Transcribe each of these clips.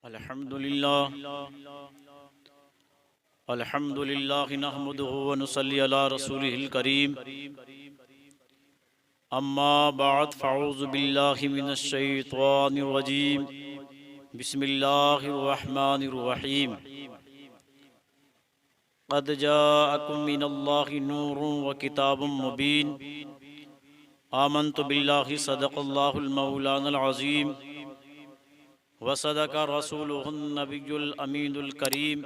अल्हम्दुलिल्लाह नहमदुहु व नुसल्ली अला रसूलिहिल करीम। अम्मा बाद फ़अऊज़ु बिल्लाहि मिनश शैतानिर रजीम। बिस्मिल्लाहिर रहमानिर रहीम। क़द जाअकुम मिनल्लाहि नूरुन व किताबुम मुबीन। आमन्तु बिल्लाहि सदक़ल्लाहुल मौलानल अज़ीम व सदक़ रसूलुहुन नबियुल अमीनुल करीम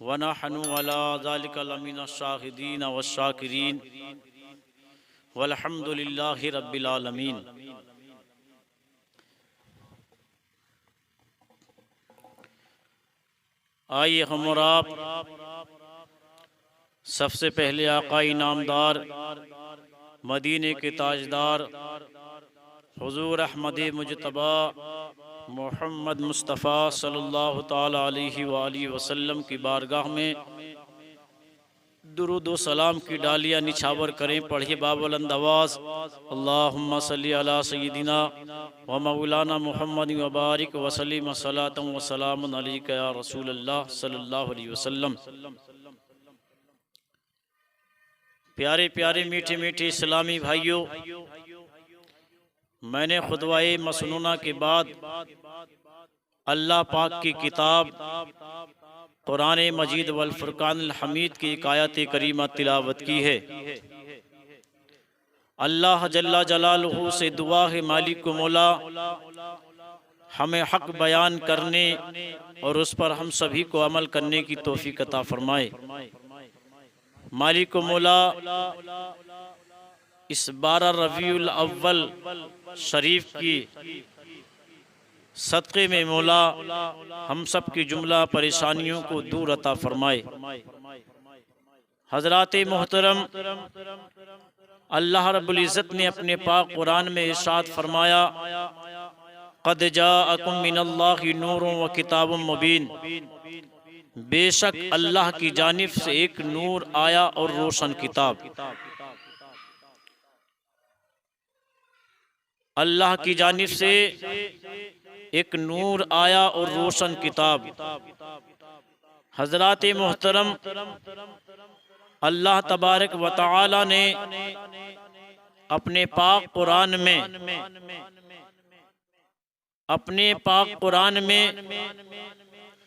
व नहनु अला ज़ालिका लमिनश शाहिदीन वश शाकिरीन वल्हम्दुलिल्लाहि रब्बिल आलमीन। आइए हम और आप सबसे पहले आका इनामदार मदीने के ताजदार हुज़ूर अहमद मुजतबा मोहम्मद मुस्तफ़ा सल्लल्लाहु ताला अलैहि वालिहि वसल्लम की बारगाह में दुरूद व सलाम की डालियाँ निछावर करें। पढ़िए बाबुलंद आवाज़, अल्लाहुम्मा सल्ली अला सय्यिदिना व मौलाना मुहम्मद व बारिक वसल्लिम सलातन व सलामुन अलैका या रसूलल्लाह सल्लल्लाहु अलैहि वसल्लम। प्यारे प्यारे मीठे मीठे इस्लामी भाइयों, मैंने खुतबाए मसनूना के बाद अल्लाह पाक की किताब कुरान मजीद वल फुरकानुल हमीद की एक आयत करीमा तिलावत की है। अल्लाह जल्ला जलालुहु से दुआ है मालिक मौला हमें हक बयान करने और उस पर हम सभी को अमल करने की तौफीक अता फरमाए। मालिक मौला इस 12 रबीउल अव्वल शरीफ की सदक़े में मौला हम सब की जुमला परेशानियों को दूर अता फरमाए। हज़रात मोहतरम, अल्लाह रब्बुल इज़्ज़त ने अपने पाक कुरान में इरशाद फरमाया, क़द जाअकुम मिनल्लाहि नूरुन व किताबुम मुबीन। बेशक अल्लाह की जानिब से एक नूर आया और रोशन किताब। अल्लाह की जानिब से एक नूर आया और रोशन किताब। हज़रात मोहतरम, अल्लाह तबारक व तआला ने अपने पाक कुरान में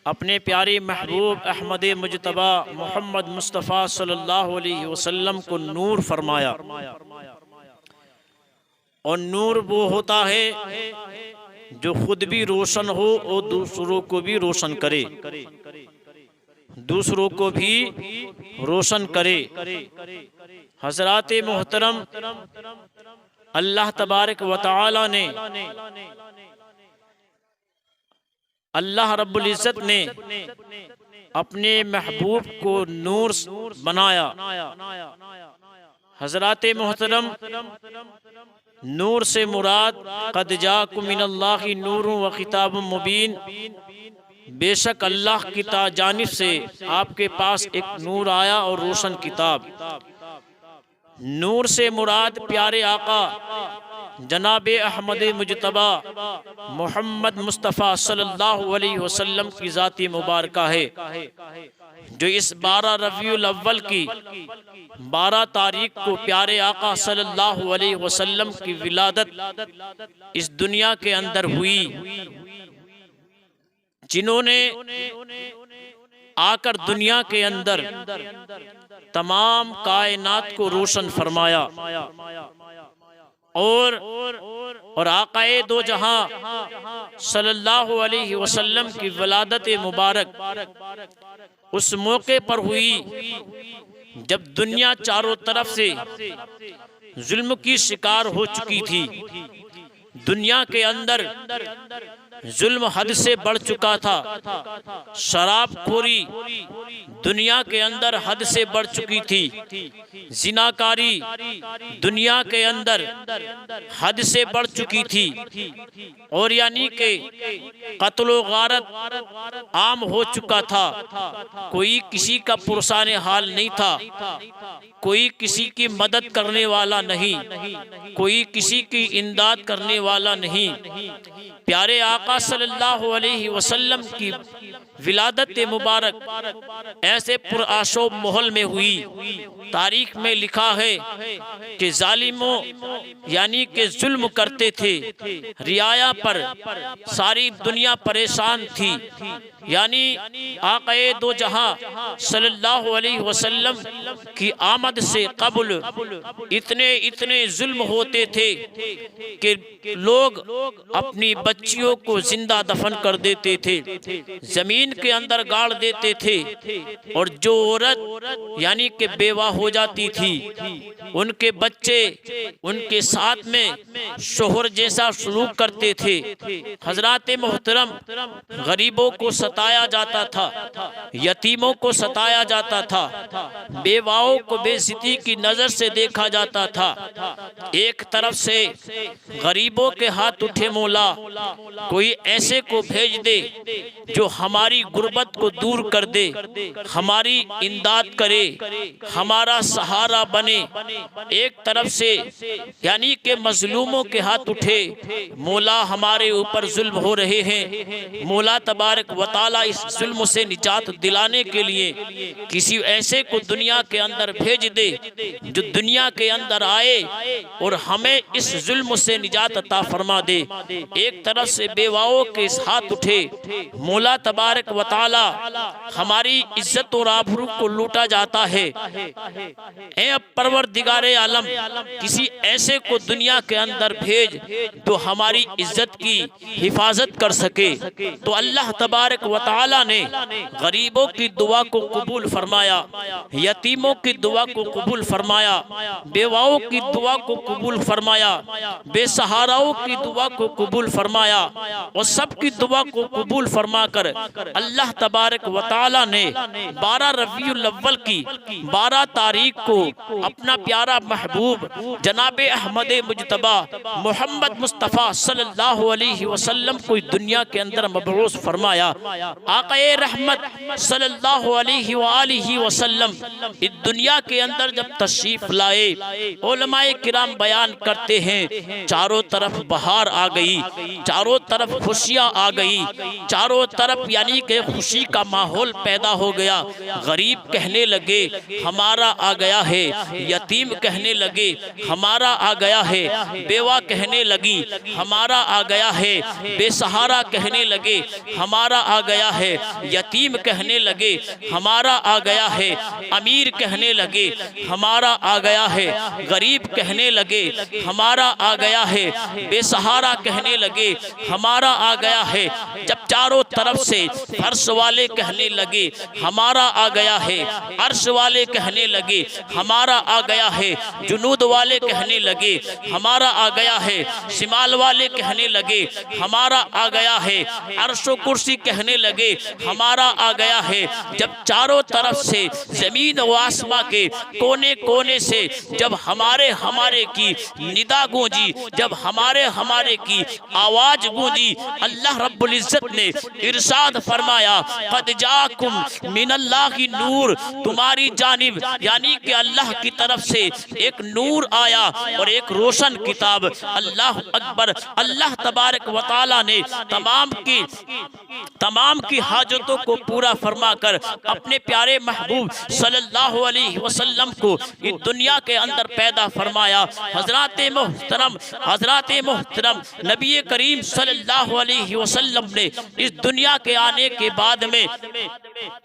अपने प्यारे महबूब अहमद मुजतबा मोहम्मद मुस्तफ़ा सल्लल्लाहु अलैहि वसल्लम को नूर फरमाया। और नूर वो होता है जो खुद भी रोशन हो और दूसरों को भी रोशन करे, दूसरों को भी रोशन करे। हज़रात मोहतरम, अल्लाह तबारक व तआला ने, अल्लाह रब्बुल इज़्ज़त ने अपने महबूब को नूर बनाया। हज़रात मोहतरम, नूर से मुराद क़द जाअकुम मिनल्लाहि नूरुन व किताबुम मुबीन। बेशक अल्लाह की जानिब से आपके पास एक नूर आया और रोशन किताब। नूर से मुराद प्यारे आका जनाब अहमद मुजतबा मोहम्मद मुस्तफ़ा सल्लल्लाहु अलैहि वसल्लम की ज़ाती मुबारका है, जो इस 12 रबीउल अव्वल की 12 तारीख को प्यारे आका सल्लल्लाहु अलैहि वसल्लम की विलादत इस दुनिया के अंदर हुई, जिन्होंने आकर दुनिया के अंदर तमाम कायनात को रोशन फरमाया। और आकाए दो जहां सल्लल्लाहु अलैहि वसल्लम की विलादत मुबारक उस मौके पर हुई जब दुनिया चारों तरफ से जुल्म की शिकार हो चुकी थी। दुनिया के अंदर जुल्म हद से बढ़ चुका था। शराबखोरी दुनिया के अंदर हद से बढ़ चुकी थी। जिनाकारी दुनिया के अंदर हद से बढ़ चुकी थी। और यानी कि कत्ल गारत आम हो चुका था। कोई किसी का पुरसाने हाल नहीं था, कोई किसी की मदद करने वाला नहीं, कोई किसी की इमदाद करने वाला नहीं। प्यारे आका आका सल्लल्लाहु अलैहि वसल्लम की विलादत मुबारक ऐसे पुरआशोब माहौल में हुई। तारीख में लिखा है कि जालिमों यानी कि जुल्म करते थे रियाया पर, सारी दुनिया परेशान थी। यानी आक़ाए दो जहां सल्लल्लाहु अलैहि वसल्लम की आमद से कबल इतने इतने जुल्म होते थे कि लोग अपनी बच्चियों को जिंदा दफन कर देते थे, जमीन के अंदर गाड़ देते थे, और जो औरत यानी कि बेवा हो जाती थी उनके बच्चे उनके साथ में शोहर जैसा सलूक करते थे। हजरात मोहतरम, गरीबों को सताया जाता था, यतीमों को सताया जाता था, बेवाओं को बेइज्जती की नजर से देखा जाता था। एक तरफ से गरीबों के हाथ उठे, मौला कोई ऐसे को भेज दे जो हमारी गुर्बत को दूर कर दे, हमारी इमदाद करे, हमारा सहारा बने। एक तरफ से यानी कि मजलूमों के हाथ उठे, मौला हमारे ऊपर जुल्म हो रहे हैं, मौला तबारक व तआला इस जुल्म से निजात दिलाने के लिए किसी ऐसे को दुनिया के अंदर भेज दे जो दुनिया के अंदर आए और हमें इस जुल्म से निजात अता फरमा दे। एक तरफ से बेवाओं के हाथ उठे, मौला तबारक व तआला हमारी इज्जत और आबरू को लूटा जाता है, ऐ परवरदिगारे आलम किसी ऐसे को दुनिया के अंदर भेज तो हमारी इज्जत की हिफाजत कर सके। तो अल्लाह तबारक व तआला ने गरीबों की दुआ को कबूल फरमाया, यतीमों की दुआ को कबूल फरमाया, बेवाओं की दुआ को कबूल फरमाया, बेसहाराओं की दुआ को कबूल फरमाया, और सबकी दुआ को कबूल फरमा कर अल्लाह तबारक व तआला ने 12 रबीउल अव्वल की 12 तारीख को अपना प्यारा महबूब जनाबे अहमद मुजतबा मोहम्मद मुस्तफ़ा सल्लल्लाहु अलैहि वसल्लम को दुनिया के अंदर मबऊस फरमाया। आक़ाए रहमत सल्लल्लाहु अलैहि वसल्लम इस दुनिया के अंदर जब तशरीफ लाए, उलमाए किराम बयान करते हैं चारों तरफ बहार आ गई, चारों तरफ खुशियाँ आ गई, चारों तरफ यानी कि खुशी का माहौल पैदा हो गया। गरीब कहने लगे हमारा आ गया है, यतीम कहने लगे हमारा आ गया है, बेवा कहने लगी हमारा आ गया है, बेसहारा कहने लगे हमारा आ गया है, यतीम कहने लगे हमारा आ गया है, अमीर कहने लगे हमारा आ गया है, गरीब कहने लगे हमारा आ गया है, बेसहारा कहने लगे हमारा आ गया है। जब चारों तरफ से फर्श वाले कहने लगे हमारा आ गया है, अर्श वाले कहने लगे हमारा आ गया है, जुनूद वाले कहने लगे हमारा आ गया है, शिमाल वाले कहने लगे हमारा आ गया है, अर्शो कुर्सी कहने लगे हमारा आ गया है। जब चारों तरफ से जमीन व आसमां के कोने कोने से जब हमारे की निदा गूंजी, जब हमारे की आवाज गूंजी, अल्लाह रब्बुल इज्जत ने इरशाद फरमाया कद जाकुम मिनल्लाहि नूर, तुम्हारी जानिब यानी कि अल्लाह की तरफ से एक नूर आया और एक रोशन किताब। अल्लाह अकबर। अल्लाह तबारक व तआला ने तमाम की हाजतों को पूरा फरमाकर अपने प्यारे महबूब सल्लल्लाहु अलैहि वसल्लम को इस दुनिया के अंदर पैदा फरमाया। हजरात मोहतरम नबी करीम सल्लल्लाहु अलैहि वसल्लम ने इस दुनिया के आने के बाद में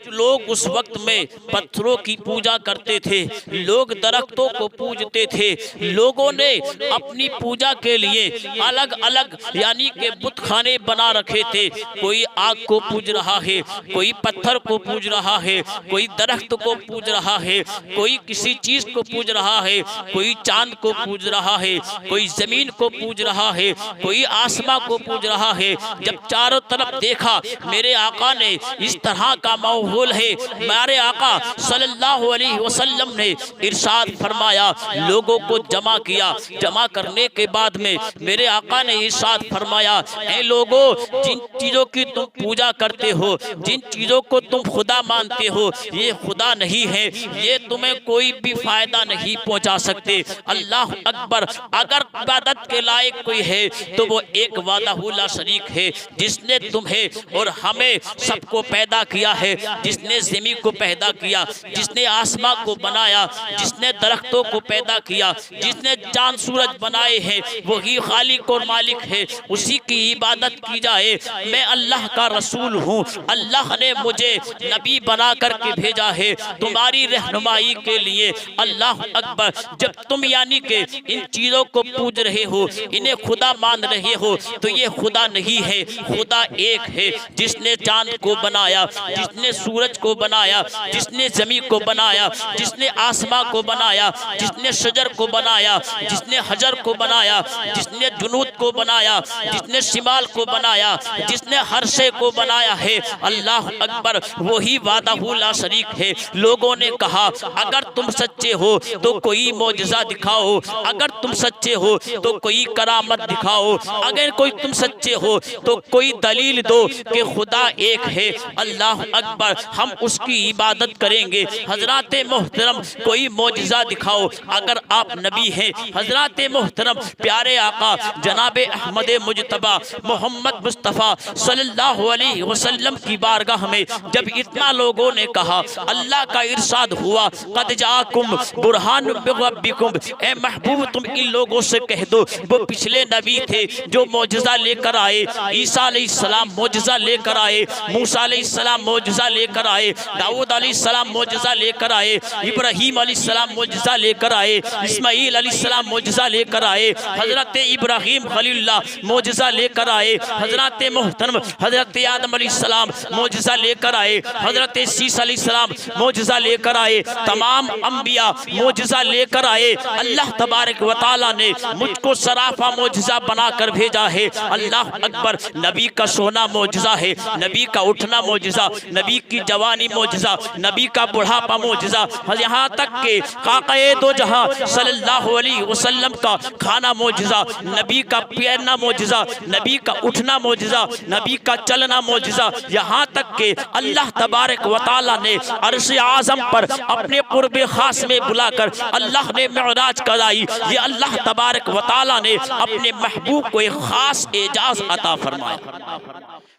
लोग उस वक्त में पत्थरों की पूजा करते थे, लोग दरख्तों को पूजते थे, लोगों ने अपनी पूजा के लिए अलग अलग यानी के बुत खाने बना रखे थे। कोई आग को पूज रहा है, कोई पत्थर को पूज रहा है, कोई दरख्त को पूज रहा है, कोई किसी चीज को पूज रहा है, कोई चांद को पूज रहा है, कोई जमीन को पूज रहा है, कोई आसमां को पूज रहा है। जब चारों तरफ देखा मेरे आका ने इस तरह का माहौल है, मेरे आका सल्लल्लाहु अलैहि वसल्लम ने इरशाद फरमाया, लोगों को जमा किया। जमा करने के बाद में मेरे आका ने इरशाद फरमाया, ऐ लोगों जिन चीजों की तुम पूजा करते हो, जिन चीज़ों को तुम खुदा मानते हो, ये खुदा नहीं है, ये तुम्हें कोई भी फायदा नहीं पहुंचा सकते। अल्लाह अकबर। अगर इबादत के लायक कोई है तो वो एक वाहदहू ला शरीक है, जिसने तुम्हें और हमें सबको पैदा किया है, जिसने ज़मीन को पैदा किया, जिसने आसमां को बनाया, जिसने दरख्तों को पैदा किया, जिसने चांद सूरज बनाए हैं, वही खालिक और मालिक है, उसी की इबादत की जाए। मैं अल्लाह का रसूल हूँ, अल्लाह ने मुझे नबी बना करके भेजा है तुम्हारी रहनुमाई के लिए। अल्लाह अकबर। जब तुम यानी कि इन चीज़ों को पूज रहे हो, इन्हें खुदा मान रहे हो, तो ये खुदा नहीं है, खुदा एक है, जिसने चांद को बनाया, जिसने सूरज को बनाया, जिसने ज़मीन को बनाया, जिसने आसमां को बनाया, जिसने शजर को बनाया, जिसने हजर को बनाया, जिसने जुनूद को बनाया, जिसने शिमाल को बनाया, जिसने हर शे को बनाया है। अल्लाह अकबर। वही वाहदहू ला शरीक है। लोगों ने कहा अगर तुम सच्चे हो तो कोई मौजज़ा दिखाओ, अगर तुम सच्चे हो तो कोई करामत दिखाओ, अगर कोई तुम सच्चे हो तो कोई दलील दो कि खुदा एक है। अल्लाह अकबर। हम उसकी इबादत करेंगे। हजरत मोहतरम कोई मौजज़ा दिखाओ, अगर आप नबी हैं। हजरत मोहतरम प्यारे आका जनाब अहमद मुजतबा मोहम्मद मुस्तफ़ा सल्लल्लाहु अलैहि वसल्लम की बारगाह में जब इतना लोगों ने कहा, अल्लाह का इरशाद हुआ कद जाकुम बुरहान मिन रब्बिकुम, ए महबूब तुम इन लोगों से कह दो वो पिछले नबी थे जो मौजज़ा लेकर आए। ईसा अलैहिस्सलाम मौजज़ा लेकर आए, मूसा अलैहिस्सलाम मौजज़ा लेकर आए, दाऊद अलैहिस्सलाम मौजज़ा लेकर आए, इब्राहीम अलैहिस्सलाम मौजज़ा लेकर आए, इस्माईल अलैहिस्सलाम मौजज़ा लेकर आए, हज़रत इब्राहीम खलीलुल्लाह मौजज़ा लेकर आए, हज़रत मोहतरम हज़रत आदम अलैहिस्सलाम मौजज़ा लेकर आए, हज़रत ईसा अलैहिस्सलाम मौजज़ा लेकर आए, तमाम अंबिया मौजज़ा लेकर आए। अल्लाह तबारक व तआला ने मुझको सराफा मौजज़ा बना कर भेजा है। अल्लाह अकबर। नबी का सोना मौजज़ा है, नबी का उठना मौजज़ा, नबी की जवानी मौजज़ा, नबी का बुढ़ापा मौजज़ा, यहाँ तक के काक़ाए दो जहाँ सल्लल्लाहु अलैहि वसल्लम का खाना मौजज़ा, नबी का पहनना मौजज़ा, नबी का उठना मौजज़ा, नबी का चलना मौजज़ा, यहाँ तक के अल्लाह तबारक व तआला ने अर्श आज़म पर अपने कुर्ब खास में बुलाकर अल्लाह ने मेराज कराई। ये अल्लाह तबारक व तआला ने अपने महबूब को एक खास एजाज अता फरमाया।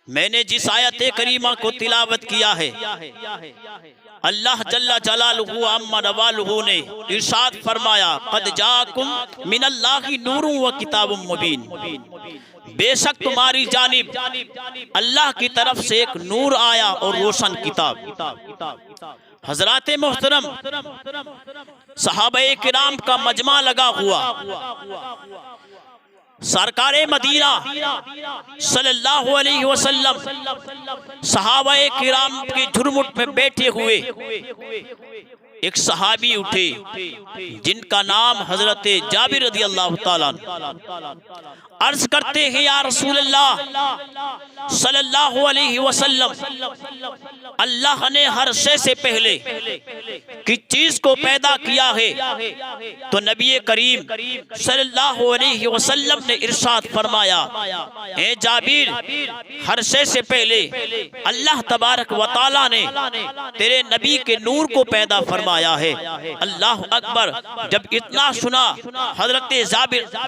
मैंने जिस आयत करीमा को तिलावत किया है, अल्लाह जल्ला जलालुहु अम्मा नवालुहु ने इरशाद फरमाया कद जाकुम मिनल्लाहि नूरुन व किताबुम मुबीन, बेशक तुम्हारी जानिब अल्लाह की तरफ से एक नूर आया और रोशन किताब। हजरात मोहतरम सहाबाए किराम का मजमा लगा हुआ, सरकारे मदीना सल्लल्लाहु अलैहि वसल्लम सहाबाए किराम की झुरमुट में बैठे हुए एक सहाबी उठे जिनका नाम हजरत जाबिर रज़ी अल्लाह ताला अर्ज करते हैं, या रसूल अल्लाह सल्लल्लाहु अलैहि वसल्लम, अल्लाह ने हर शय से पहले किस चीज को पैदा किया है तो नबी करीम सल्लल्लाहु अलैहि वसल्लम ने इरशाद फरमाया, ए जाबिर, हर शय से पहले अल्लाह तबारक व तआला ने तेरे नबी के नूर को पैदा फरमाया है। अल्लाह अकबर। जब इतना सुना हजरत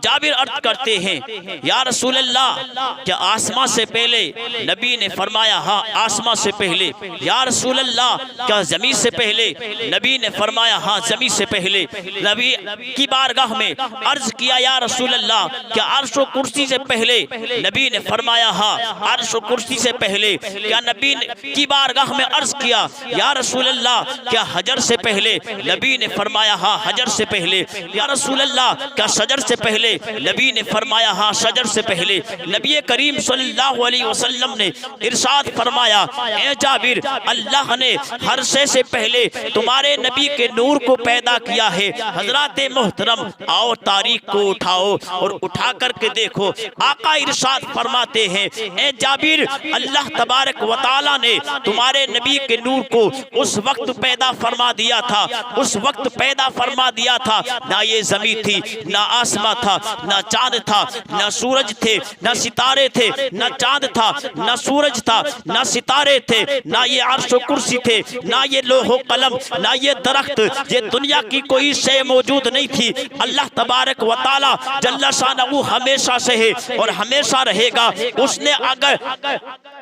जाबिर अर्ज करते हैं, या रसूल अल्लाह, क्या आसमां से पहले? नबी ने फरमाया हाँ, आसमां से पहले। या रसूल अल्लाह, क्या जमीन से पहले? नबी ने फरमाया हाँ, जमीन से पहले। नबी की बारगाह में अर्ज किया, या रसूल अल्लाह, क्या अर्श व कुर्सी से पहले? नबी ने फरमाया हाँ, अर्श व कुर्सी से पहले। क्या नबी की बारगाह में अर्ज किया, या रसूल अल्लाह, क्या हजर से पहले? नबी ने फरमाया हाँ, हजर से पहले। या रसूल अल्लाह, क्या शजर से पहले? नबी ने फरमाया हाँ, शजर से पहले। नबी करीम सल्लल्लाहु अलैहि वसल्लम ने इरशाद फरमाया, ए जाबिर, अल्लाह ने हर शय से पहले तुम्हारे नबी के नूर को पैदा किया है। हजरात मोहतरम, आओ तारीख को उठाओ और उठा करके देखो। आका इरशाद फरमाते हैं, ए जाबिर, अल्लाह तबारक व तआला ने तुम्हारे नबी के नूर को उस वक्त पैदा फरमा दिया दिया था, उस वक्त पैदा फरमा दिया था। ना ये जमीन थी, ना आसमां था, ना चांद था, ना सूरज थे, ना सितारे थे, ना चांद था, ना सूरज था, ना सितारे थे, ना ये अर्श व कुर्सी थे, ना ये लोहो कलम, ना ये दरख्त, ये दुनिया की कोई शय मौजूद नहीं थी। अल्लाह तबारक व तआला जल्ला शानहू हमेशा से है और हमेशा रहेगा। उसने अगर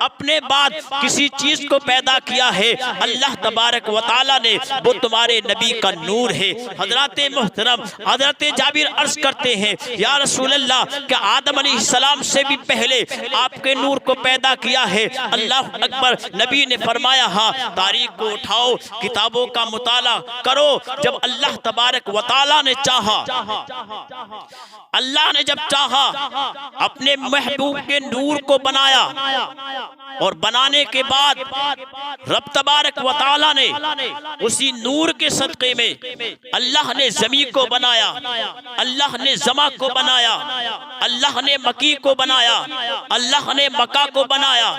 अपने बाद किसी चीज को पैदा किया है, अल्लाह तबारक व तआला ने, वो तुम्हारे नबी का नूर है। हजरत मोहतरम हजरत जाबिर अर्ज करते हैं, या रसूल अल्लाह, क्या आदम अलैहिस्सलाम से भी पहले आपके नूर को पैदा किया है? अल्लाह अकबर। नबी ने फरमाया, हाँ। तारीख को उठाओ, किताबों का मुताला करो। जब अल्लाह तबारक व तआला ने चाहा, अल्लाह ने जब चाहा, अपने महबूब के नूर को बनाया और बनाने के बाद रब तबारक व तआला ने उसी नूर के सदक़े में अल्लाह ने ज़मीन को बनाया, अल्लाह ने ज़मा को बनाया, अल्लाह ने मकी को बनाया, अल्लाह ने मका को बनाया,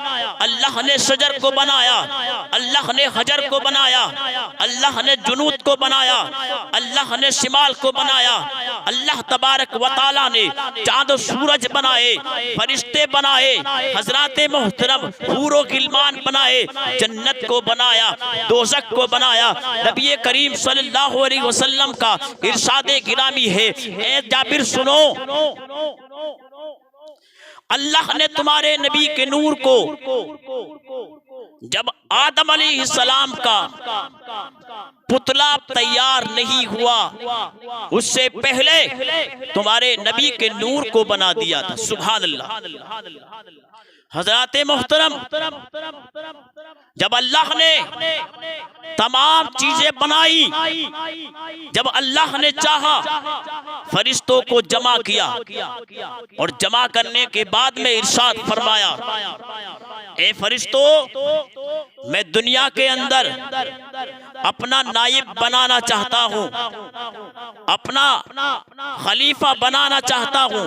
अल्लाह ने शजर को बनाया, अल्लाह ने हजर को बनाया, अल्लाह ने जुनूद को बनाया, अल्लाह ने शिमाल को बनाया, अल्लाह तबारक व तआला ने चाँद सूरज बनाए, फरिश्ते बनाए, हजरात मोहतरम हूरो गिलमान बनाए, जन्नत को बनाया, दोज़ख को बनाया। नबी करीम सल्लल्लाहु अलैहि वसल्लम का इरशादे गिरामी है, ए जाबिर सुनो, अल्लाह ने तुम्हारे नबी के नूर को जब आदम अलैहिस्सलाम का पुतला तैयार नहीं हुआ, उससे पहले तुम्हारे नबी के नूर को बना दिया था। सुभान अल्लाह। हजरत मोहतरम, जब अल्लाह ने तमाम चीजें बनाई, जब अल्लाह ने चाहा, फरिश्तों को जमा किया और जमा करने के बाद में इरशाद फरमाया, ए फरिश्तों, मैं दुनिया के अंदर अपना नायब बनाना चाहता हूँ, अपना खलीफा बनाना चाहता हूँ,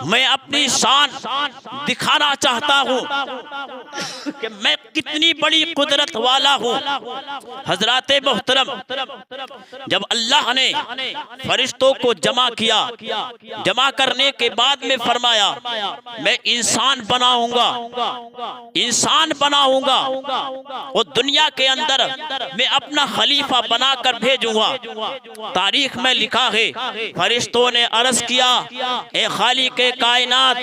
मैं अपनी शान दिखाना चाहता हूँ कि मैं कितनी बड़ी कुदरत वाला हूँ। हजरात मोहतरम, जब अल्लाह ने फरिश्तों को जमा किया, जमा करने के बाद में फरमाया, मैं इंसान बनाऊंगा, इंसान बनाऊंगा और दुनिया के अंदर मैं अपना खलीफा बनाकर भेजूंगा। तारीख में लिखा है, फरिश्तों ने अर्ज किया, ए खालिक़े कायनात,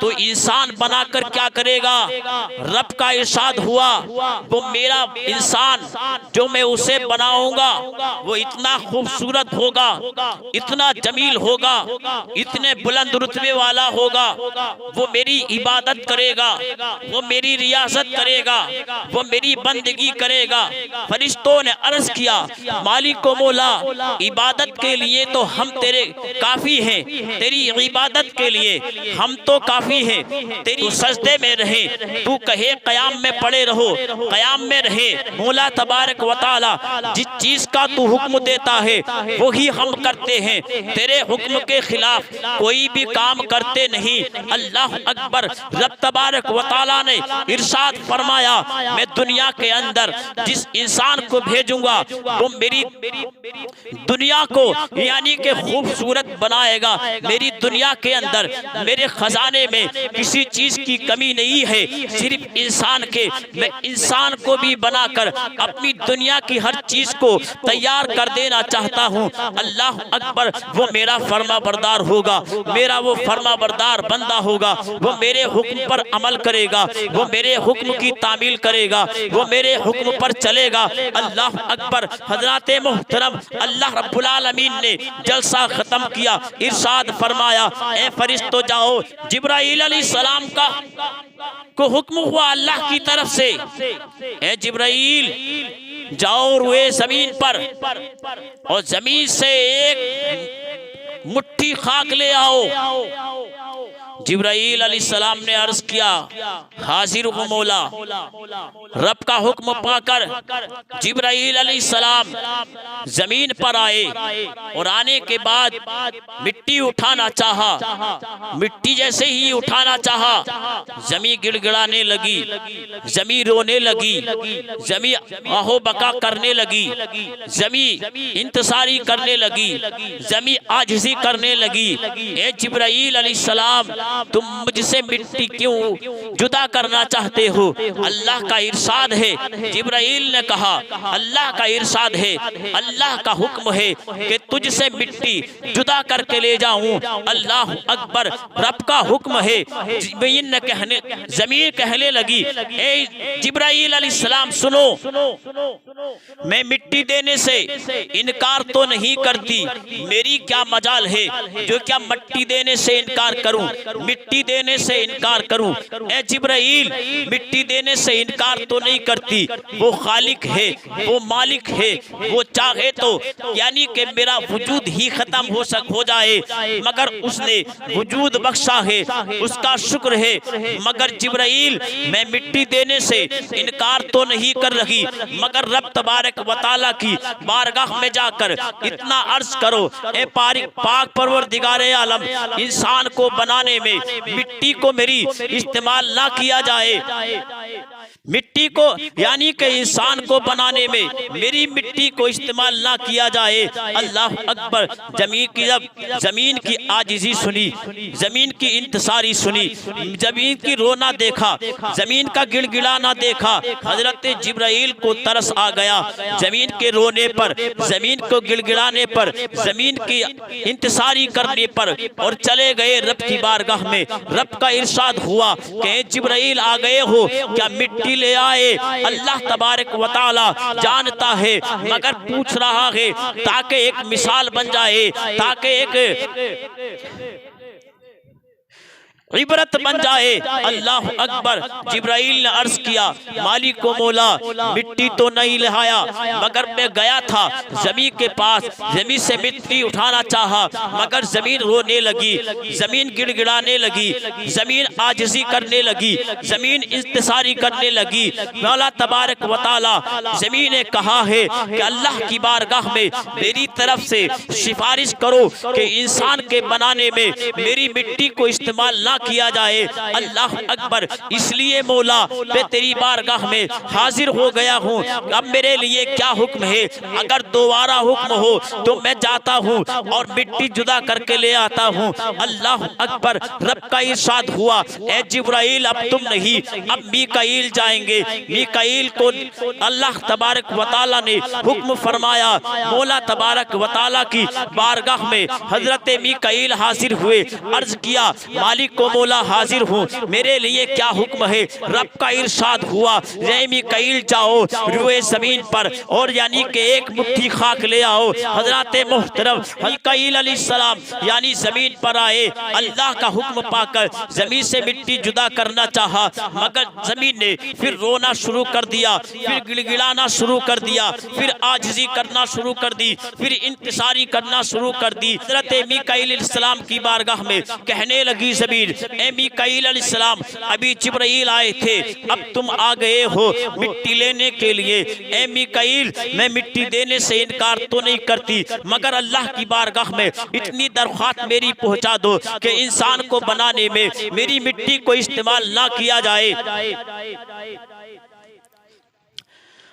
तो इंसान बनाकर क्या करेगा? रब का इरशाद हुआ, वो मेरा इंसान जो मैं उसे बनाऊंगा वो इतना खूबसूरत होगा, इतना जमील होगा, इतने बुलंद रुतबे वाला होगा, वो मेरी इबादत करेगा, वो मेरी रियासत करेगा, वो मेरी बंदगी करेगा। फरिश्तों ने अर्ज किया, मालिक व मौला, इबादत के लिए तो हम तेरे काफी हैं, तेरी इबादत के लिए हम तो काफी हैं, तेरी सजदे में रहे, तू कहे कयाम में पड़े रहो, कयाम में रहे। मौला तबारक व तआला जिस चीज का तू हुक्म देता है वही हम करते हैं, तेरे हुक्म के खिलाफ कोई भी काम करते नहीं। अल्लाह अकबर। रब तबारक व तआला ने इरशाद फरमाया, मैं दुनिया के अंदर जिस इंसान को भेजूंगा वो मेरी दुनिया को यानी कि खूबसूरत बनाएगा। मेरी दुनिया के अंदर मेरे खजाने में किसी चीज की कमी नहीं है, सिर्फ इंसान के। मैं इंसान को भी बनाकर अपनी दुनिया की हर चीज को तैयार कर देना चाहता हूँ। अल्लाह अकबर। वो मेरा फर्मा बरदार होगा, मेरा वो फर्मा बरदार बंदा होगा, वो मेरे हुक्म पर अमल करेगा, वो मेरे हुक्म की तामील करेगा, वो मेरे हुक्म पर चलेगा। अल्लाह अकबर। हजरत मोहतरम, अल्लाह रब्बुल आलमीन ने जलसा खत्म किया, इरशाद फरमाया, ए फरिश्तों जाओ। जिब्राईल अलैहिस्सलाम का को हुक्म हुआ अल्लाह की तरफ से, ए जिब्राईल जाओ रुए जमीन पर और जमीन से एक मुट्ठी खाक ले आओ जिब्राईल अलैहिस्सलाम ने अर्ज किया, हाजिर हूँ मौला। रब का हुक्म पाकर जिब्राईल अलैहिस्सलाम जमीन पर आए और आने के बाद मिट्टी उठाना चाहा। मिट्टी जैसे ही उठाना चाहा, जमीन गिड़गिड़ाने लगी, जमीन रोने लगी, जमीन आहो बका करने लगी, जमीन इंतसारी करने लगी, जमीन आजिज़ी करने लगी। ए जिब्राईल अलैहिस्सलाम, तुम मुझसे मिट्टी क्यों जुदा करना चाहते हो? अल्लाह का इरशाद है। जिब्राईल ने कहा, अल्लाह का इरशाद है, अल्लाह का हुक्म है कि तुझसे मिट्टी जुदा करके ले जाऊं। अल्लाह अकबर, रब का हुक्म है। जमीन कहने लगी, ए जिब्राईल अलैहिस्सलाम सुनो, मैं मिट्टी देने से इनकार तो नहीं करती, मेरी क्या मजाल है जो क्या मिट्टी देने से इनकार करूं, मिट्टी देने से इनकार करूं। ए जिब्राईल, मिट्टी देने से इनकार तो नहीं करती, वो खालिक है, वो मालिक है, वो चाहे तो यानी कि मेरा वजूद ही खत्म हो जाए, मगर उसने वजूद बख्शा है, उसका शुक्र है। मगर जिब्राईल, मैं मिट्टी देने से इनकार तो नहीं कर रही, मगर रब तबारक व तआला की बारगाह में जाकर इतना अर्ज करो, ए पाक परवरदिगारे आलम, इंसान को बनाने में मिट्टी को मेरी इस्तेमाल ना किया जाए, मिट्टी को यानी कि इंसान को बनाने में मेरी मिट्टी को इस्तेमाल ना किया जाए। अल्लाह अकबर। जमीन की आजिज़ी सुनी, जमीन की इंतसारी सुनी, जमीन की रोना देखा, जमीन का गिड़गिड़ाना देखा। हजरत जिब्राईल को तरस आ गया जमीन के रोने पर, जमीन को गिड़गिड़ाने पर, जमीन की इंतसारी करने पर, और चले गए रब की बारगाह में। रब का इरशाद हुआ कि जिब्राईल आ गए हो, क्या मिट्टी ले आए? अल्लाह तबारक व तआला जानता है, मगर पूछ रहा है ताकि एक मिसाल बन जाए, ताकि एक इबरत बन जाए। अल्लाह अकबर। जिब्राईल ने अर्ज किया, मालिक को मौला, मिट्टी तो नहीं लाया, मगर मैं गया था जमीन के पास, जमीन से मिट्टी उठाना चाहा, मगर जमीन रोने लगी, जमीन गिड़गिड़ाने लगी, जमीन आजिज़ी करने लगी, जमीन इंतसारी करने लगी। मौला तबारक व तआला, जमीन ने कहा है कि अल्लाह की बारगाह में मेरी तरफ से सिफारिश करो कि इंसान के बनाने में मेरी मिट्टी को इस्तेमाल ना किया जाए। अल्लाह अकबर। इसलिए मौला, मैं तेरी बारगाह में हाजिर हो गया हूँ। अब मेरे लिए क्या हुक्म है? अगर दोबारा हुक्म हो तो मैं जाता हूँ और मिट्टी जुदा करके ले आता हूँ। अल्लाह अकबर। रब का इरशाद हुआ, ए जिब्राईल, अब तुम नहीं, अब मीकाईल जाएंगे। मीकाईल को अल्लाह तबारक व तआला ने हुक्म फरमाया। मौला तबारक व तआला की बारगाह में हजरत मीकाईल हाजिर हुए। अर्ज किया, मालिक को मौला, हाजिर हूँ, मेरे लिए क्या हुक्म है? रब का इरशाद हुआ, रे मीकाईल जाओ रुए जमीन पर और यानी कि एक मुट्ठी खाक ले आओ। हजरत मोहतरम मीकाईल अलैहिस्सलाम यानी जमीन पर आए। अल्लाह का हुक्म पाकर जमीन से मिट्टी जुदा करना चाहा, मगर जमीन ने फिर रोना शुरू कर दिया, फिर गिड़गिड़ाना शुरू कर दिया, फिर आजिज़ी करना शुरू कर दी, फिर इंतसारी करना शुरू कर दी। हजरत मीकाईल अलैहिस्सलाम की बारगाह में कहने लगी जमीन, ए मीकाईल अलैहिस्सलाम, अभी जिब्राईल आए थे, अब तुम आ गए हो मिट्टी लेने के लिए। ए मीकाईल, मैं मिट्टी देने से इनकार तो नहीं करती, मगर अल्लाह की बारगाह में इतनी दरख्वास्त मेरी पहुंचा दो कि इंसान को बनाने में मेरी मिट्टी को इस्तेमाल ना किया जाए।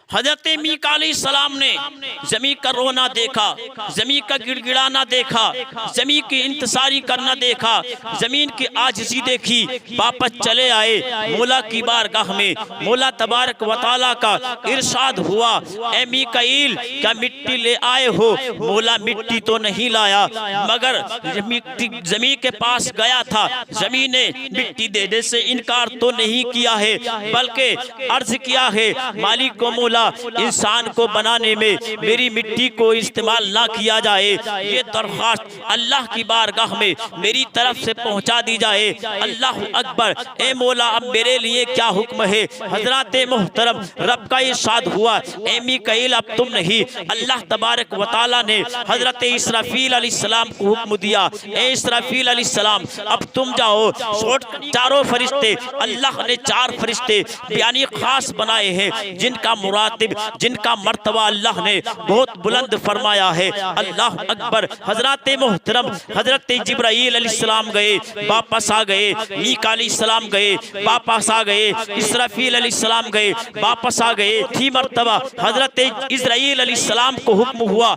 हजरत मीकाईल अलैहिस्सलाम ने जमीन का रोना देखा, जमीन का गिड़गिड़ाना देखा, जमीन की इंतसारी करना देखा, जमीन की आजिज़ी देखी, वापस चले आए मौला की बारगाह में। मौला तबारक व तआला का इरशाद हुआ, ए मीकाईल, क्या मिट्टी ले आए हो? मौला, मिट्टी तो नहीं लाया, मगर जमीन के पास गया था, जमीन ने मिट्टी देने से इनकार तो नहीं किया है, बल्कि अर्ज किया है, मालिक को मौला, मौला इंसान को बनाने में मेरी मिट्टी को इस्तेमाल ना किया जाए, ये दरख्वास्त अल्लाह की बारगाह में मेरी तरफ से पहुंचा दी जाए। अल्लाह अकबर। ए मौला अब मेरे लिए क्या हुक्म है? हजरत मोहतरम रब का इरशाद हुआ, ए मीकाईल अब तुम नहीं, अल्लाह तबारक व तआला ने हजरत इसराफील अलैहिस्सलाम को हुक्म दिया, ए इसराफील अलैहिस्सलाम अब तुम जाओ। चारों फरिश्ते, अल्लाह ने 4 फरिश्ते यानी खास बनाए हैं जिनका मुरातिब, जिनका मर्तबा अल्लाह ने बहुत बुलंद फरमाया है। अल्लाह अकबर। हजरत मोहतरम हजरत जिब्राईल अलैहिस्सलाम गए, वापस आ गए, मीका अलैहिस्सलाम गए, वापस आ गए, इसराफील अलैहिस्सलाम गए, वापस आ गए। थी मर्तबा हजरत इस्राईल अलैहिस्सलाम को हुक्म हुआ,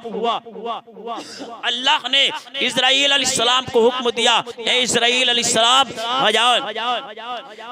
अल्लाह ने इस्राईल अलैहिस्सलाम को हुक्म दिया, ए इस्राईल अलैहिस्सलाम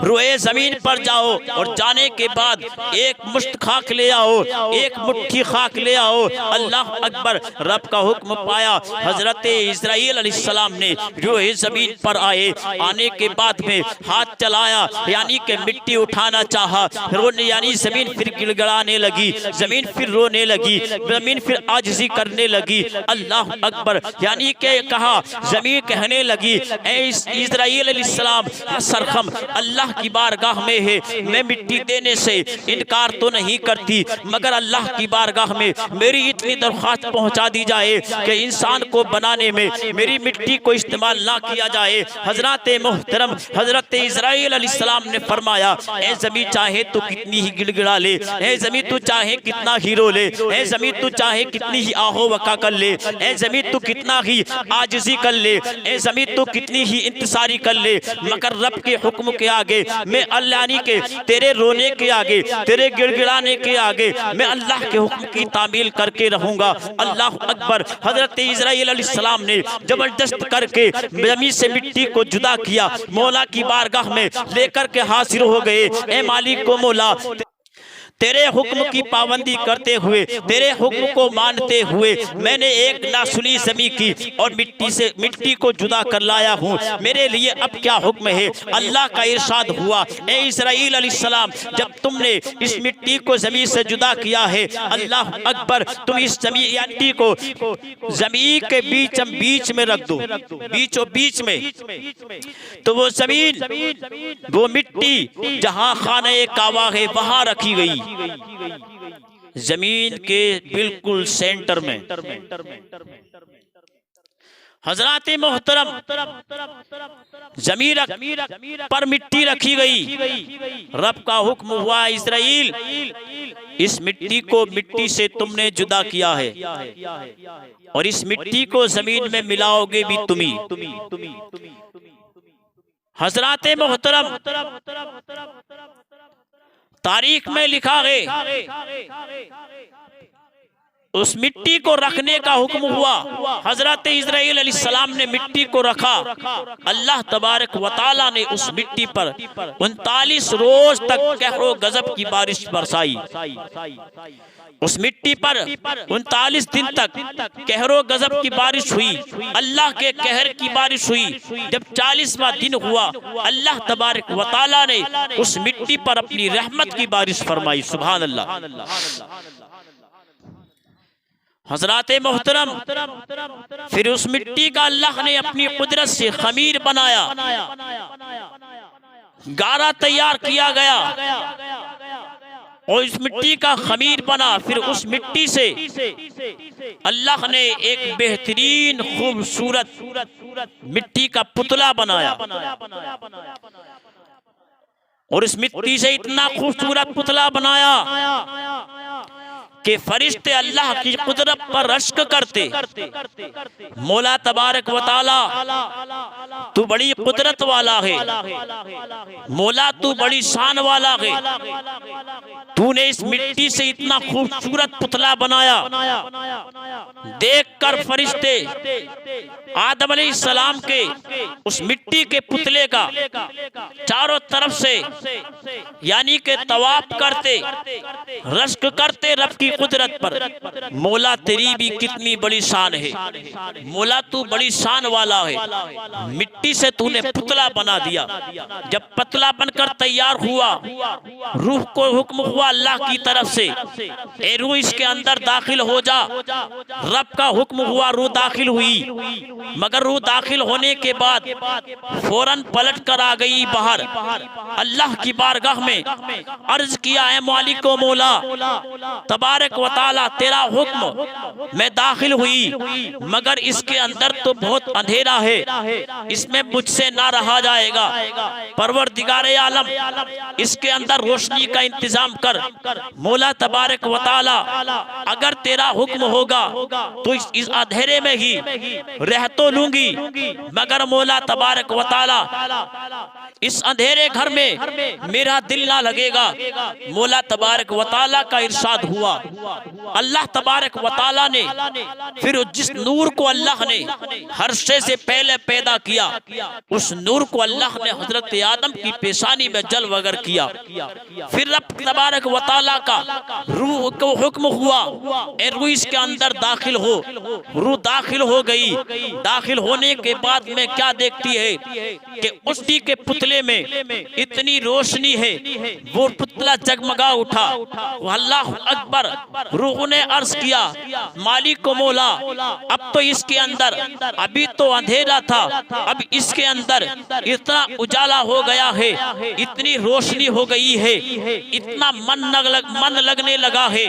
रोए जमीन पर जाओ और जाने के बाद एक मुश्त खाक ले आओ, एक मुट्ठी खाक ले आओ। अल्लाह अकबर। रब का हुक्म पाया, हजरत इस्राईल अलैहिस्सलाम ने रोए जमीन पर आए, आने के बाद में हाथ चलाया यानी कि मिट्टी उठाना चाहा, रोने यानी जमीन फिर गिड़गिड़ाने लगी, जमीन फिर रोने लगी, जमीन फिर आजिज़ी करने लगी। अल्लाह अकबर। यानी कि कहा, जमीन कहने लगी, ए इस्राईल अलैहिस्सलाम सरखम अल्लाह की बारगाह में है, मैं मिट्टी देने से इनकार तो नहीं करती, मगर अल्लाह की बारगाह में मेरी इतनी दरख्वास्त पहुंचा दी जाए कि इंसान को बनाने में मेरी मिट्टी को इस्तेमाल ना किया जाए। हजरत मोहतरम हजरत इस्राईल अलैहिस्सलाम ने फरमाया, ए ज़मीन चाहे तो कितनी ही गिड़गिड़ा ले, ए ज़मीन तू चाहे कितना ही रो ले, ए ज़मीन तू चाहे कितनी ही आहो वका कर ले, ए ज़मीन तू कितना ही आजिज़ी कर ले, ए ज़मीन तू कितनी ही इंतसारी कर ले, मगर रब के हुक्म के आगे मैं अल्लाह के तेरे रोने के आगे, तेरे गिड़गिड़ाने के आगे मैं अल्लाह के हुक्म की तामील करके रहूंगा। अल्लाह अकबर। हजरत इस्राईल अलैहिस्सलाम ने जबरदस्त करके जमीन से मिट्टी को जुदा किया, मौला की बारगाह में लेकर के हाजिर हो गए। ए मालिक को मौला, तेरे हुक्म की पाबंदी करते हुए, तेरे हुक्म को मानते हुए मैंने एक नासुनी ज़मीं की और मिट्टी को जुदा कर लाया हूँ, मेरे लिए अब क्या हुक्म है? अल्लाह का इरशाद हुआ, ए इस्राईल अलैहिस्सलाम जब तुमने इस मिट्टी को ज़मीन से जुदा किया है, अल्लाह अकबर, तुम इस मिट्टी को ज़मीन के बीच में रख दो, बीचों बीच में। तो वो ज़मीन, वो मिट्टी जहाँ खाने काबा है वहाँ रखी गई, जमीन के बिल्कुल सेंटर में। हजरत मोहतरम जमीन पर मिट्टी रखी गई। रब का हुक्म हुआ, इस्राईल इस मिट्टी को मिट्टी से तुमने जुदा किया है और इस मिट्टी को जमीन में मिलाओगे भी तुम्ही। हजरत मोहतरम तारीख में लिखा है, उस मिट्टी को रखने का हुक्म हुआ। हजरत इस्राईल अलैहिस्सलाम ने मिट्टी को रखा, अल्लाह तबारक व तआला ने उस मिट्टी पर 39 रोज तक कहरो गजब की बारिश बरसाई। उस मिट्टी पर 39 दिन तक कहरो गजब की बारिश हुई, अल्लाह के कहर की बारिश हुई। जब 40वां दिन हुआ, अल्लाह तबारक व तआला ने उस मिट्टी पर अपनी रहमत की बारिश फरमाई। सुभान अल्लाह। हजरत मोहतरम फिर उस मिट्टी का अल्लाह ने अपनी कुदरत से खमीर बनाया, गारा तैयार किया गया और इस मिट्टी का खमीर बना। फिर उस मिट्टी से अल्लाह ने एक बेहतरीन खूबसूरत मिट्टी का पुतला बनाया और इस मिट्टी से इतना खूबसूरत पुतला बनाया कि फरिश्ते अल्लाह की कुदरत पर रश्क करते, मौला तबारक व तआला तू बड़ी कुदरत वाला है, मौला तू बड़ी शान वाला है, तूने इस मिट्टी से इतना खूबसूरत पुतला बनाया। देखकर फरिश्ते आदम अलैहिस्सलाम के उस मिट्टी के पुतले का चारों तरफ से यानी के तवाफ करते, रश्क करते, रब की कुदरत पर, मौला तेरी भी कितनी बड़ी शान है। मौला तू बड़ी शान वाला है। मिट्टी से तूने पुतला बना दिया, जब पुतला बनकर तैयार हुआ, रूह को हुक्म हुआ अल्लाह की तरफ से, ए रूह इसके अंदर दाखिल हो जा। रब का हुक्म हुआ, रूह दाखिल हुई, मगर रूह दाखिल होने के बाद फौरन पलट कर आ गई बाहर। अल्लाह की बारगाह में अर्ज किया, है मालिक व मौला तबारक व तआला, तेरा हुक्म, मैं दाखिल हुई, मगर इसके अंदर तो बहुत अंधेरा है, इसमें मुझसे ना रहा जाएगा। परवरदिगारे आलम, इसके अंदर रोशनी का इंतजाम कर। मौला तबारक व तआला, अगर तेरा हुक्म होगा तो इस अंधेरे में ही रह तो लूंगी, मगर मौला तबारक व तआला इस अंधेरे घर में मेरा दिल ना लगेगा। मौला तबारक व तआला का इरशाद हुआ, अल्लाह तबारक व तआला ने फिर जिस नूर को अल्लाह ने हर शे से पहले पैदा किया, उस नूर को अल्लाह ने हजरत आदम की पेशानी में जल वगर किया। फिर रब तबारक व तआला का रूह को हुक्म हुआ, ए रूह इसके अंदर दाखिल हो। रूह दाखिल हो गई। दाखिल होने के बाद में क्या देखती है कि उसी के पुतले में इतनी रोशनी है, वो पुतला जगमगा उठा। अल्लाह अकबर। रूह ने अर्ज किया, मालिक को मौला, अब तो इसके अंदर, अभी तो अंधेरा था, अब इसके अंदर इतना उजाला हो गया है, इतनी रोशनी हो गई है, इतना मन लगने लगा है।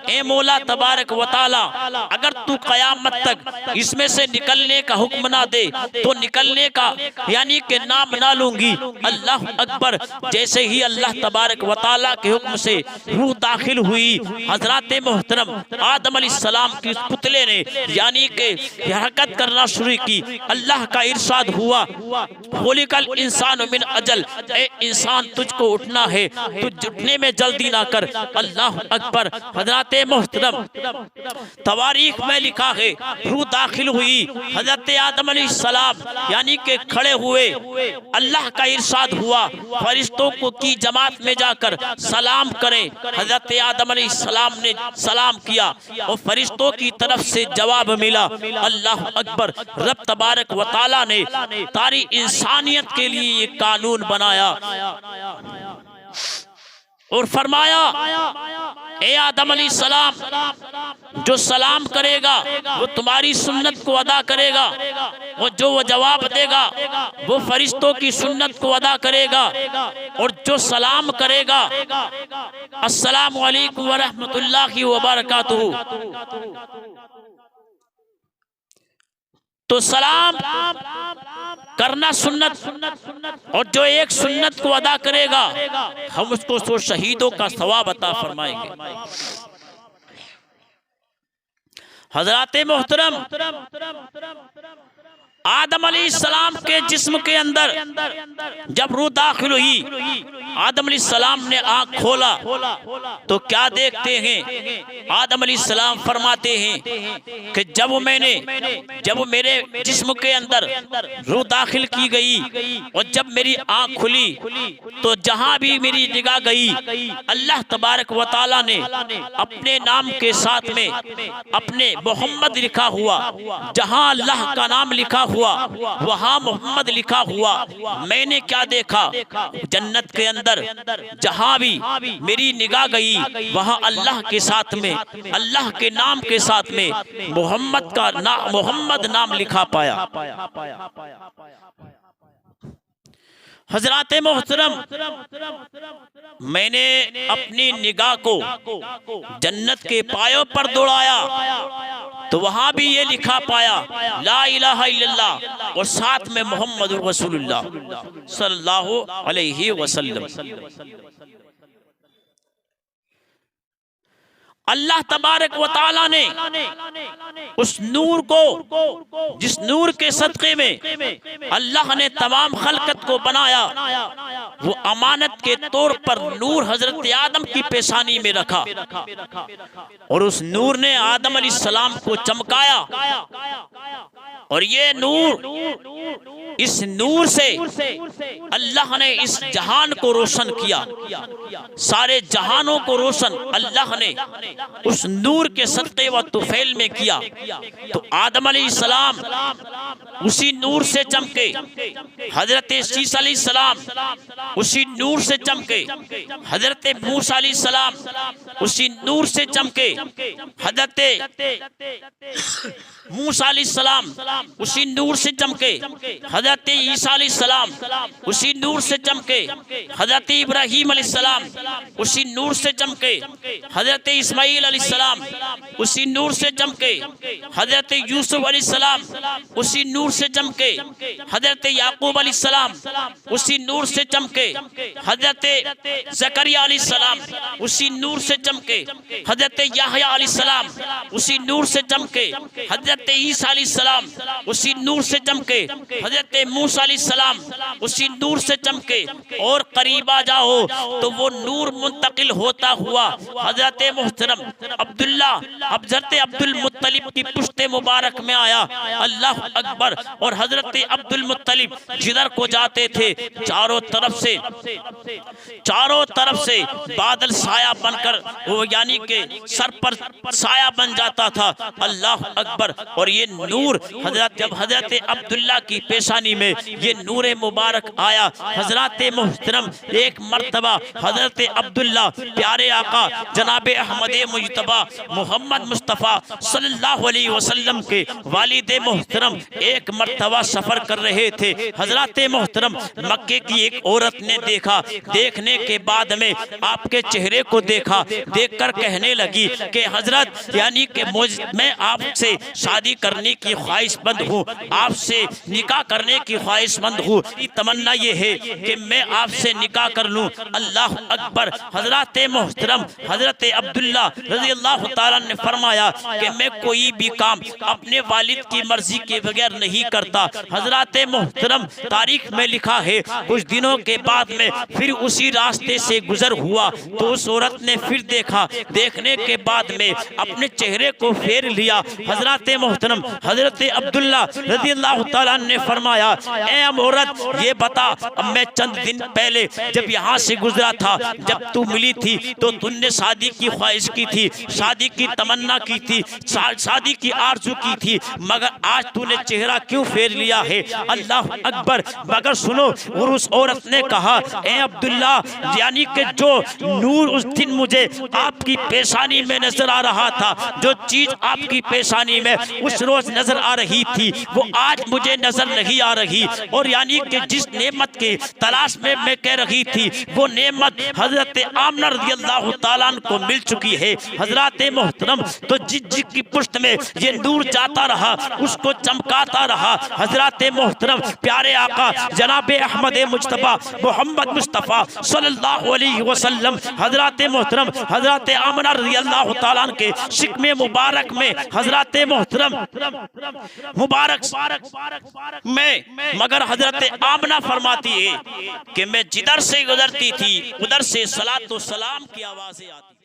ए मौला तबारक व तआला, अगर तू कयामत तक इसमें से निकलने का हुक्म ना दे तो निकलने का यानी के नाम ना लूंगी। अल्लाह अकबर। जैसे ही अल्लाह तबारक व तआला के हुक्म से रूह दाखिल हुई, हजरत मोहतरम आदम अलैहिस्सलाम की पुतले ने यानी के हरकत करना शुरू की। अल्लाह का इरशाद हुआ, खुलिकल इंसान मिन अजल, ए इंसान तुझको उठना है, तुझ उठने में जल्दी ना कर। अल्लाह अकबर। हजरत मोहतरम तवारीख में लिखा है, रूह दाखिल हुई, हजरत आदम अलैहिस्सलाम यानी के खड़े हुए। अल्लाह का इरशाद हुआ, फरिश्तों को की जमात में जाकर सलाम करें। हजरत आदम अलैहिस्सलाम ने सलाम किया और फरिश्तों की तरफ से जवाब मिला। अल्लाह अकबर। रब तबारक व तआला ने सारी इंसानियत के लिए ये कानून बनाया और फरमाया, ए आदम अलैहिस्सलाम, जो सलाम करेगा वो तुम्हारी सुन्नत को अदा करेगा, और जो वो जवाब देगा वो फरिश्तों की सुन्नत को अदा करेगा, और जो सलाम करेगा अस्सलामु अलैकुम व रहमतुल्लाहि व बरकातुहू, तो सलाम करना सुन्नत, और जो एक सुन्नत को अदा करेगा हम उसको सो शहीदों का सवाब अता फरमाएंगे। हजरत मोहतरम आदम अलैहिस्सलाम के जिस्म के अंदर जब रूह दाखिल हुई, आदम अलैहिस्सलाम ने आंख खोला तो क्या देखते हैं? आदम अलैहिस्सलाम फरमाते हैं कि जब मेरे जिस्म के अंदर रूह दाखिल की गई और जब मेरी आंख खुली तो जहां भी मेरी निगाह गई, अल्लाह तबारक व तआला ने अपने नाम के साथ में अपने मोहम्मद लिखा हुआ, जहां अल्लाह का नाम लिखा हुआ वहां मोहम्मद लिखा हुआ। मैंने क्या देखा? जन्नत के अंदर जहां भी मेरी निगाह गई वहां अल्लाह के साथ में, अल्लाह के नाम के साथ में मोहम्मद नाम लिखा पाया। हजरत मोहतरम, मैंने अपनी निगाह को जन्नत के पायों पर दौड़ाया तो वहां भी ये लिखा पाया, ला इलाहा इल्लल्लाह, और साथ में मोहम्मद रसूलुल्लाह सल्लल्लाहु अलैहि वसल्लम। अल्लाह तबारक व तआला ने उस नूर को, जिस नूर के सदक़े में अल्लाह ने तमाम खलकत को बनाया, वो अमानत के तौर पर नूर हजरत आदम की पेशानी में रखा और उस नूर ने आदम अलैहिस्सलाम को चमकाया। और ये नूर इस नूर से अल्लाह ने इस जहान को रोशन किया, सारे जहानों को रोशन अल्लाह ने उस नूर के सदक़े व तुफैल में किया। तो आदम अलैहिस्सलाम उसी नूर से चमके, हजरत ईसा अलैहिस्सलाम उसी नूर से चमके, हजरत मूसा अलैहिस्सलाम उसी नूर से चमके, हजरत मूसा अलैहिस्सलाम उसी नूर से चमके, हजरत ईसा अलैहिस्सलाम उसी नूर से चमके, हजरत इब्राहीम अलैहिस्सलाम उसी नूर से चमके, हजरत इस्माईल अलैहिस्सलाम उसी नूर से चमके, हजरत यूसुफ अलैहिस्सलाम उसी नूर से चमके, हजरत याकूब अलैहिस्सलाम उसी नूर से चमके, हजरत ज़करिया अलैहिस्सलाम उसी नूर से चमके, हजरत याहया अलैहिस्सलाम उसी नूर से चमके, हजरत ईसा अलैहिस्सलाम उसी नूर से चमके, हजरत मूसा अलैहिस्सलाम उसी नूर से चमके। और करीब आ जाओ तो वो नूर मुंतकिल होता हुआ हजरत मोहतरम अब्दुल्ला हजरत अब्दुल मुत्तलिब की पुश्ते मुबारक में आया। अल्लाह अकबर। और हजरत अब्दुल मुत्तलिब जिधर को जाते थे चारों तरफ से बादल साया बनकर वो यानी के सर पर साया बन जाता था। अल्लाह अकबर। और ये नूर जब हजरत अब्दुल्ला की पेशानी में ये नूर मुबारक आया, हजरत मोहतरम एक मर्तबा हजरत अब्दुल्ला प्यारे आका जनाब अहमद मुजतबा मोहम्मद मुस्तफ़ा सल्लल्लाहु अलैहि वसल्लम के वालिद मोहतरम एक मर्तबा सफर कर रहे थे। हजरत मोहतरम मक्के की एक औरत ने देखा, देखने के बाद में आपके चेहरे को देखा, देखकर कहने लगी कि हजरत यानी कि मैं आपसे शादी करने की ख्वाहिशमंद हूँ, आपसे निकाह करने की ख्वाहिशमंद हूँ। तमन्ना ये है कि मैं आपसे निकाह कर लूँ। अल्लाह अकबर। हजरत मोहतरम हजरत अब्दुल्ला रज़ी अल्लाह ताला ने फरमाया कि मैं कोई भी काम अपने वालिद की मर्जी के बगैर नहीं करता। हजरत मोहतरम तारीख में लिखा है कुछ दिनों के बाद में फिर उसी रास्ते से गुजर हुआ तो उस औरत ने फिर देखा, देखने के बाद में अपने चेहरे को फेर लिया। हजरत मोहतरम हजरत अब्दुल्ला रज़ी अल्लाह ताला ने फरमाया, ए औरत ये बता, अब मैं चंद दिन पहले जब यहाँ से गुजरा था, जब तू मिली थी तो तुमने शादी की ख्वाहिश की थी, शादी की तमन्ना की थी, शादी की आरज़ू की थी, मगर आज तूने चेहरा क्यों फेर लिया है? अल्लाह अकबर। मगर सुनो, और उस औरत ने कहा, ए अब्दुल्ला यानी कि जो नूर उस दिन मुझे आपकी पेशानी में नजर आ रहा था, जो चीज आपकी पेशानी में उस रोज नजर आ रही थी वो आज मुझे नजर नहीं आ रही। और यानी कि जिस नेमत की तलाश में मैं कह रही थी वो नेमत हजरत आमना रज़ी अल्लाह ताला को मिल चुकी है। हजरत मोहतरम तो जिसकी पुश्त में ये नूर जाता रहा उसको चमकाता रहा। हजरत मोहतरम प्यारे आका जनाब अहमद मुजतबा मोहम्मद मुस्तफ़ा सल्लल्लाहु अलैहि वसल्लम हजरत मोहतरम हजरत आमना रज़ी अल्लाह ताला के शिकमे मुबारक में हजरत मोहतरम मुबारक में मगर हजरत आमना फरमाती है कि मैं जिधर से गुजरती थी उधर से सलातो सलाम की आवाजें आती।